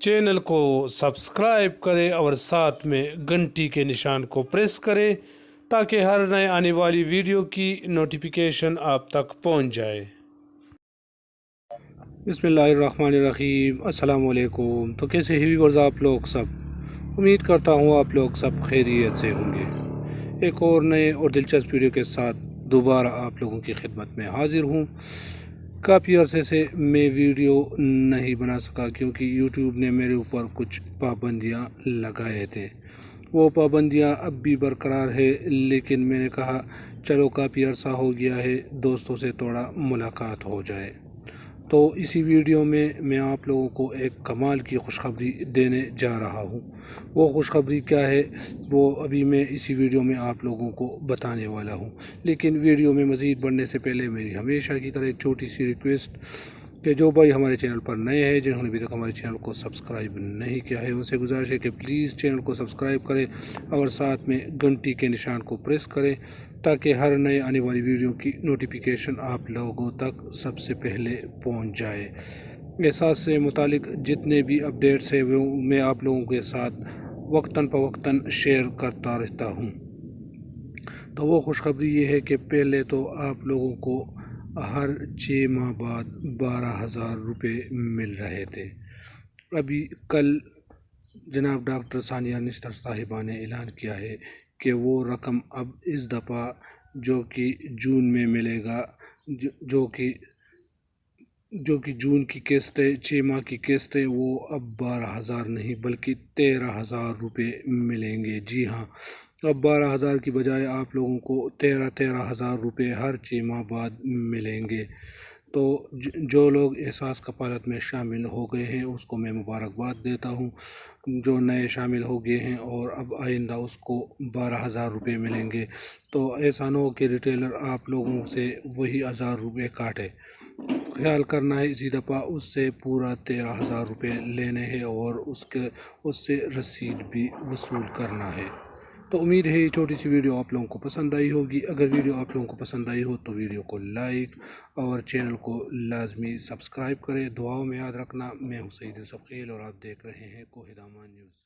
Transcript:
Channel को subscribe करें और साथ में घंटी के निशान को प्रेस करें ताकि हर नए आने वाली वीडियो की नोटिफिकेशन आप तक पहुंच जाए। बिस्मिल्लाहिर्रहमानिर्रहीम, अस्सलाम वालेकुम। तो कैसे ही व्यूअर्स आप लोग सब, उम्मीद करता हूँ आप लोग सब खैरियत से होंगे। एक और नए और दिलचस्प वीडियो के साथ दोबारा आप लोगों की खिदमत में हाजिर हूँ। काफ़ी अरसे से मैं वीडियो नहीं बना सका क्योंकि यूट्यूब ने मेरे ऊपर कुछ पाबंदियाँ लगाए थे। वो पाबंदियाँ अब भी बरकरार है, लेकिन मैंने कहा चलो काफ़ी अरसा हो गया है, दोस्तों से थोड़ा मुलाकात हो जाए। तो इसी वीडियो में मैं आप लोगों को एक कमाल की खुशखबरी देने जा रहा हूँ। वो खुशखबरी क्या है वो अभी मैं इसी वीडियो में आप लोगों को बताने वाला हूँ। लेकिन वीडियो में मज़ीद बढ़ने से पहले मेरी हमेशा की तरह एक छोटी सी रिक्वेस्ट कि जो भाई हमारे चैनल पर नए हैं, जिन्होंने अभी तक हमारे चैनल को सब्सक्राइब नहीं किया है, उनसे गुजारिश है कि प्लीज़ चैनल को सब्सक्राइब करें और साथ में घंटी के निशान को प्रेस करें ताकि हर नए आने वाली वीडियो की नोटिफिकेशन आप लोगों तक सबसे पहले पहुंच जाए। एहसास से मुतालिक जितने भी अपडेट्स हैं वो मैं आप लोगों के साथ वक्तन फ़वक्तन शेयर करता रहता हूं। तो वो खुशखबरी ये है कि पहले तो आप लोगों को हर 6 माह बाद 12,000 रुपये मिल रहे थे। अभी कल जनाब डॉक्टर सानिया निस्तर साहिबा ने ऐलान किया है कि वो रकम अब इस दफ़ा जो कि जून में मिलेगा, जो कि जून की किस्त है, 6 माह की किस्त है, वो अब 12,000 नहीं बल्कि 13,000 रुपये मिलेंगे। जी हाँ, अब 12,000 की बजाय आप लोगों को 13,000 रुपये हर 6 माह बाद मिलेंगे। तो जो लोग एहसास कफालत में शामिल हो गए हैं उसको मैं मुबारकबाद देता हूं। जो नए शामिल हो गए हैं और अब आइंदा उसको 12,000 रुपये मिलेंगे। तो ऐसा न हो कि रिटेलर आप लोगों से वही 1,000 रुपये काटे। ख्याल करना है इसी दफ़ा उससे पूरा 13,000 रुपये लेने हैं और उससे रसीद भी वसूल करना है। तो उम्मीद है ये छोटी सी वीडियो आप लोगों को पसंद आई होगी। अगर वीडियो आप लोगों को पसंद आई हो तो वीडियो को लाइक और चैनल को लाजमी सब्सक्राइब करें। दुआओं में याद रखना। मैं हूं सईद यूसुफ खील और आप देख रहे हैं कोहिदामा न्यूज़।